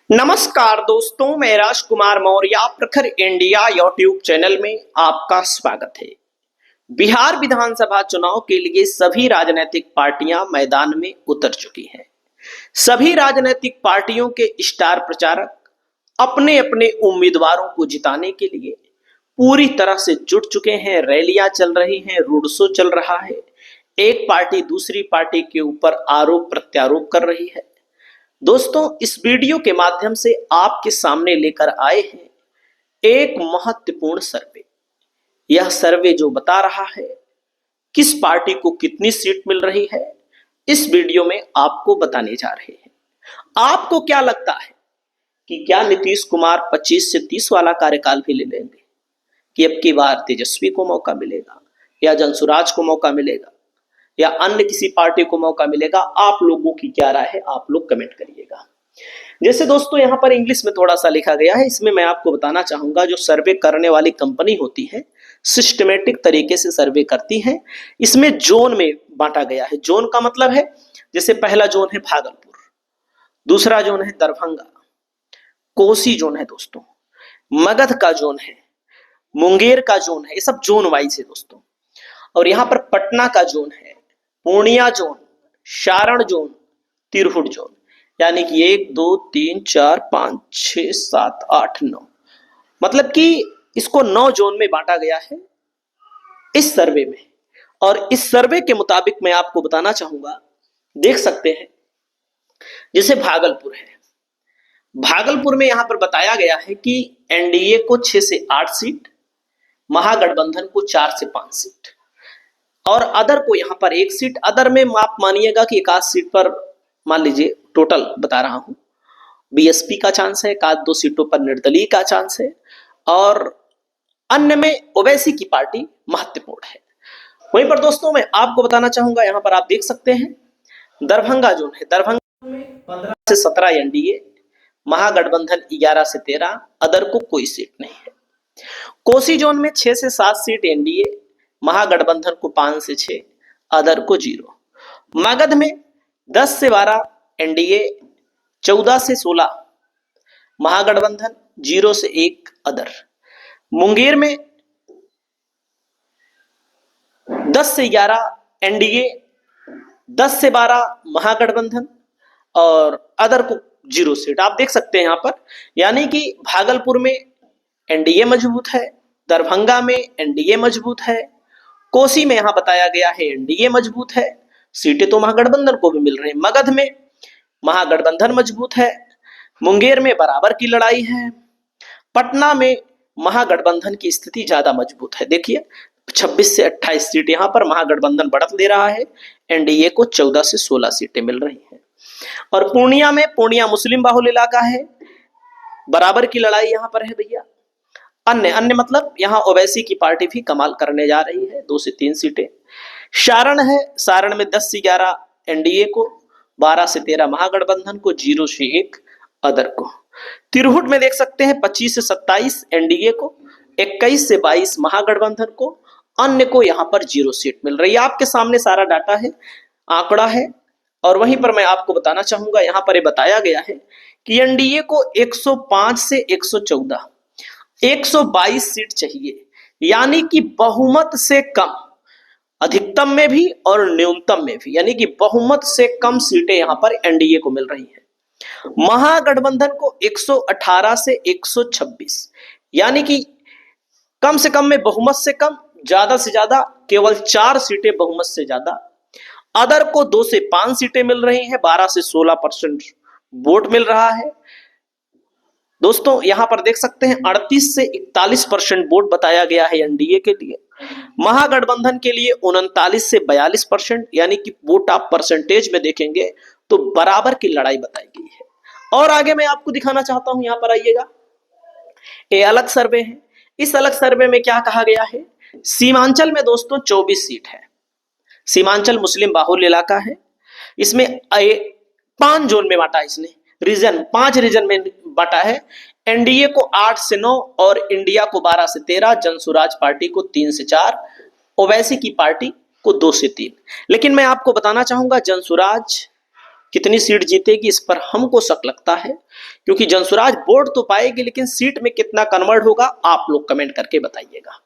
नमस्कार दोस्तों, मैं राजकुमार मौर्य प्रखर इंडिया यूट्यूब चैनल में आपका स्वागत है। बिहार विधानसभा चुनाव के लिए सभी राजनीतिक पार्टियां मैदान में उतर चुकी हैं। सभी राजनीतिक पार्टियों के स्टार प्रचारक अपने अपने उम्मीदवारों को जिताने के लिए पूरी तरह से जुट चुके हैं। रैलियां चल रही हैं, रोड शो चल रहा है। एक पार्टी दूसरी पार्टी के ऊपर आरोप प्रत्यारोप कर रही है। दोस्तों, इस वीडियो के माध्यम से आपके सामने लेकर आए हैं एक महत्वपूर्ण सर्वे। यह सर्वे जो बता रहा है किस पार्टी को कितनी सीट मिल रही है, इस वीडियो में आपको बताने जा रहे हैं। आपको क्या लगता है कि क्या नीतीश कुमार 25 से 30 वाला कार्यकाल भी ले लेंगे, कि अब की बार तेजस्वी को मौका मिलेगा या जनसुराज को मौका मिलेगा या अन्य किसी पार्टी को मौका मिलेगा? आप लोगों की क्या राय है, आप लोग कमेंट करिएगा। जैसे दोस्तों यहाँ पर इंग्लिश में थोड़ा सा लिखा गया है, इसमें मैं आपको बताना चाहूंगा जो सर्वे करने वाली कंपनी होती है सिस्टमेटिक तरीके से सर्वे करती है। इसमें जोन में बांटा गया है। जोन का मतलब है, जैसे पहला जोन है भागलपुर, दूसरा जोन है दरभंगा, कोसी जोन है दोस्तों, मगध का जोन है, मुंगेर का जोन है। ये सब जोन वाइज है दोस्तों। और यहाँ पर पटना का जोन है, Purnia zone, Saran zone, Tirhut zone. यानी कि 1 2 3 4 5 6 7 8 9, मतलब कि इसको 9 जोन में बांटा गया है इस सर्वे में। और इस सर्वे के मुताबिक मैं आपको बताना चाहूंगा, देख सकते हैं जैसे भागलपुर है। भागलपुर में यहां पर बताया गया है कि एनडीए को 6 से 8 सीट, महागठबंधन को 4 से 5 सीट और अदर को यहां पर 1 सीट। अदर में आप मानिएगा कि 1 सीट पर, मान लीजिए टोटल बता रहा हूं, बीएसपी का चांस है, 1-2 सीटों पर निर्दलीय का चांस है और अन्य में ओवैसी की पार्टी महत्वपूर्ण है। वहीं पर दोस्तों मैं आपको बताना चाहूंगा, यहां पर आप देख सकते हैं दरभंगा जोन है। दरभंगा में 15 से 17 एनडीए, महागठबंधन 11 से 13, अदर को कोई सीट नहीं है। कोसी जोन में 6 से 7 सीट एनडीए, महागठबंधन को 5 से 6, अदर को 0। मगध में 10 से 12 एनडीए, 14 से 16 महागठबंधन, 0 से 1 अदर। मुंगेर में 10 से 11 एनडीए, 10 से 12 महागठबंधन और अदर को 0 सीट। आप देख सकते हैं यहां पर, यानी कि भागलपुर में एनडीए मजबूत है, दरभंगा में एनडीए मजबूत है, कोसी में यहां बताया गया है एनडीए मजबूत है, सीटें तो महागठबंधन को भी मिल रही है। मगध में महागठबंधन मजबूत है, मुंगेर में बराबर की लड़ाई है, पटना में महागठबंधन की स्थिति ज्यादा मजबूत है। देखिए 26 से 28 सीट यहां पर महागठबंधन बढ़त ले रहा है, एनडीए को 14 से 16 सीटें मिल रही हैं। और पूर्णिया में, पूर्णिया मुस्लिम बाहुल इलाका है, बराबर की लड़ाई यहां पर है भैया। अन्य मतलब यहां ओवैसी की पार्टी भी कमाल करने जा रही है, 2 से 3 सीटें। सारण है, सारण में 10 से 11 एनडीए को, 12 से 13 महागठबंधन को, 0 से 1 अदर को। तिरहुट में देख सकते हैं 25 से 27 एनडीए को, 21 से 22 महागठबंधन को, अन्य को यहां पर 0 सीट मिल रही है। आपके सामने सारा डाटा है, आंकड़ा है। और वहीं पर मैं आपको बताना चाहूंगा, यहां पर यह बताया गया है कि एनडीए को 105 से 114, 122 सीट चाहिए, यानी कि बहुमत से कम, अधिकतम में भी और न्यूनतम में भी, यानी कि बहुमत से कम सीटें यहां पर एनडीए को मिल रही है। महागठबंधन को 118 से 126, यानी कि कम से कम में बहुमत से कम, ज्यादा से ज्यादा केवल 4 सीटें बहुमत से ज्यादा। अदर को 2 से 5 सीटें मिल रही हैं, 12 से 16% वोट मिल रहा है। दोस्तों यहां पर देख सकते हैं 38 से 41% वोट बताया गया है एनडीए के लिए, महागठबंधन के लिए 39 से 42%, यानी कि वोट आप परसेंटेज में देखेंगे तो बराबर की लड़ाई बताई गई है। और आगे मैं आपको दिखाना चाहता हूं, यहां पर आइएगा, ये अलग सर्वे है। इस अलग सर्वे में क्या कहा गया है, सीमांचल में दोस्तों 24 सीट है। सीमांचल मुस्लिम बाहुल इलाका है, इसमें 5 जोन में बांटा, इसने रीजन 5 रीजन में बांटा है। एनडीए को 8 से 9 और इंडिया को 12 से 13, जनसुराज पार्टी को 3 से 4, ओवैसी की पार्टी को 2 से 3। लेकिन मैं आपको बताना चाहूंगा जनसुराज कितनी सीट जीतेगी इस पर हमको शक लगता है, क्योंकि जनसुराज वोट तो पाएगी लेकिन सीट में कितना कन्वर्ट होगा आप लोग कमेंट करके बताइएगा।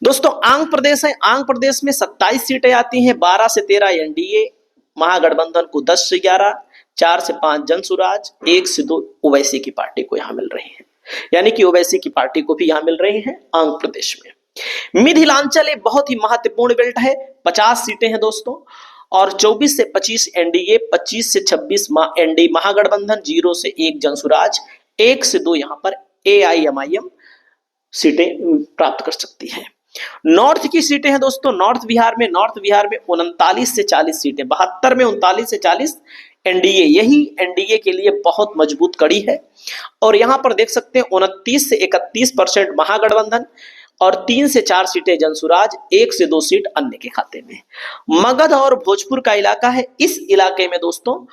दोस्तों आंध्र प्रदेश है, आंध्र प्रदेश में 27 सीटें आती हैं, 12 से 13 एनडीए, महागठबंधन को 10 से 11, 4 से 5 जनसुराज, 1 से 2 ओवैसी की पार्टी को यहां मिल रही है, यानी कि ओवैसी की पार्टी को भी यहां मिल रही है आंध्र प्रदेश में। मिथिलांचल एक बहुत ही महत्वपूर्ण बेल्ट है, 50 सीटें हैं दोस्तों, और 24 से 25 एनडीए, 25 से 26 एनडीए महागठबंधन, 0 से 1 जनसुराज, 1 से 2 यहां पर एआईएमआईएम सीटें प्राप्त कर सकती है। नॉर्थ की सीटें हैं दोस्तों, नॉर्थ बिहार में 39 से 40 सीटें, 72 में 39 से 40 एनडीए, यही एनडीए के लिए बहुत मजबूत कड़ी है। और यहां पर देख सकते हैं 29 से 31% महागठबंधन और 3 से 4 सीटें जनसुराज, 1 से 2 सीट अन्य के खाते में। मगध और भोजपुर का इलाका है, इस इलाके में दोस्तों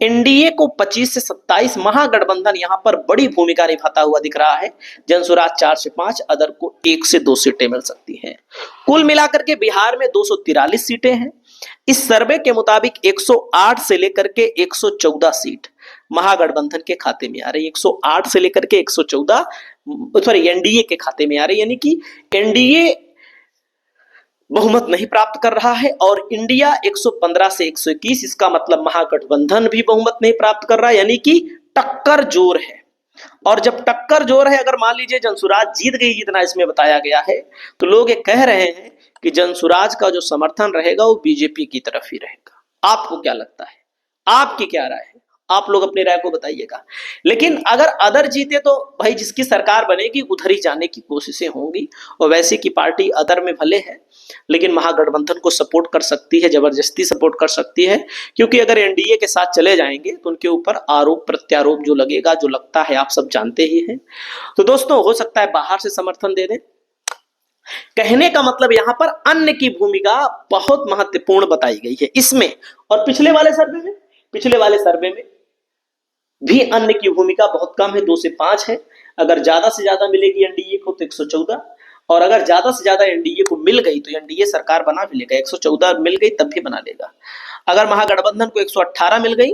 एनडीए को 25 से 27, महागठबंधन यहां पर बड़ी भूमिका निभाता हुआ दिख रहा है, जनसुराज 4 से 5, अदर को 1 से 2 सीटें मिल सकती हैं। कुल मिलाकर के बिहार में 243 सीटें हैं। इस सर्वे के मुताबिक 108 से लेकर के 114 सीट महागठबंधन के खाते में आ रही है, 108 से लेकर के 114 सॉरी एनडीए के खाते में आ रही है, यानी कि एनडीए बहुमत नहीं प्राप्त कर रहा है और इंडिया 115 से 121, इसका मतलब महागठबंधन भी बहुमत नहीं प्राप्त कर रहा है, यानी कि टक्कर जोर है। और जब टक्कर जोर है, अगर मान लीजिए जनसुराज जीत गई जितना इसमें बताया गया है, तो लोग ये कह रहे हैं कि जनसुराज का जो समर्थन रहेगा वो बीजेपी की तरफ ही रहेगा। आपको क्या लगता है, आपकी क्या राय है, आप लोग अपनी राय को बताइएगा। लेकिन अगर अदर जीते तो भाई जिसकी सरकार बनेगी उधर ही जाने की कोशिशें होंगी, और वैसे की पार्टी अदर में भले है लेकिन महागठबंधन को सपोर्ट कर सकती है, जबरदस्ती सपोर्ट कर सकती है, क्योंकि अगर एनडीए के साथ चले जाएंगे तो उनके ऊपर आरोप प्रत्यारोप जो लगेगा, जो लगता है आप सब जानते ही हैं। तो दोस्तों हो सकता है बाहर से समर्थन दे दें। कहने का मतलब यहां पर अन्य की भूमिका बहुत महत्वपूर्ण बताई गई है इसमें, और पिछले वाले सर्वे में भी अन्य की भूमिका बहुत कम है, 2 से 5 है। अगर ज्यादा से ज्यादा मिलेगी एनडीए को तो 114, और अगर ज्यादा से ज्यादा एनडीए को मिल गई तो एनडीए सरकार बना भी लेगा, 114 मिल गई तब भी बना लेगा। अगर महागठबंधन को 118 मिल गई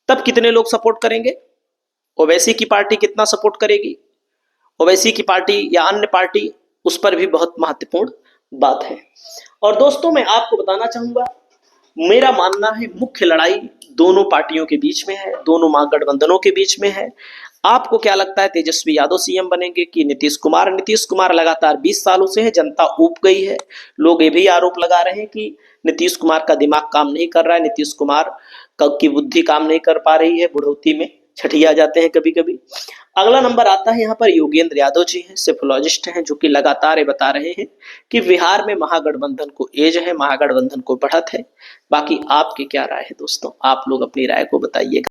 तब कितने लोग सपोर्ट करेंगे, ओवैसी की पार्टी कितना सपोर्ट करेगी, ओवैसी की पार्टी या अन्य पार्टी, उस पर भी बहुत महत्वपूर्ण बात है। और दोस्तों मैं आपको बताना चाहूंगा, मेरा मानना है मुख्य लड़ाई दोनों पार्टियों के बीच में है, दोनों महागठबंधनों के बीच में है। आपको क्या लगता है, तेजस्वी यादव सीएम बनेंगे कि नीतीश कुमार? नीतीश कुमार लगातार 20 सालों से है, जनता ऊब गई है। लोग ये भी आरोप लगा रहे हैं कि नीतीश कुमार का दिमाग काम नहीं कर रहा है, नीतीश कुमार की बुद्धि काम नहीं कर पा रही है, बुढ़ौती में छठिया जाते हैं कभी कभी। अगला नंबर आता है यहाँ पर योगेंद्र यादव जी हैं, सेफोलॉजिस्ट हैं, जो कि लगातार ये बता रहे हैं कि बिहार में महागठबंधन को एज है, महागठबंधन को बढ़त है। बाकी आपकी क्या राय है दोस्तों, आप लोग अपनी राय को बताइएगा।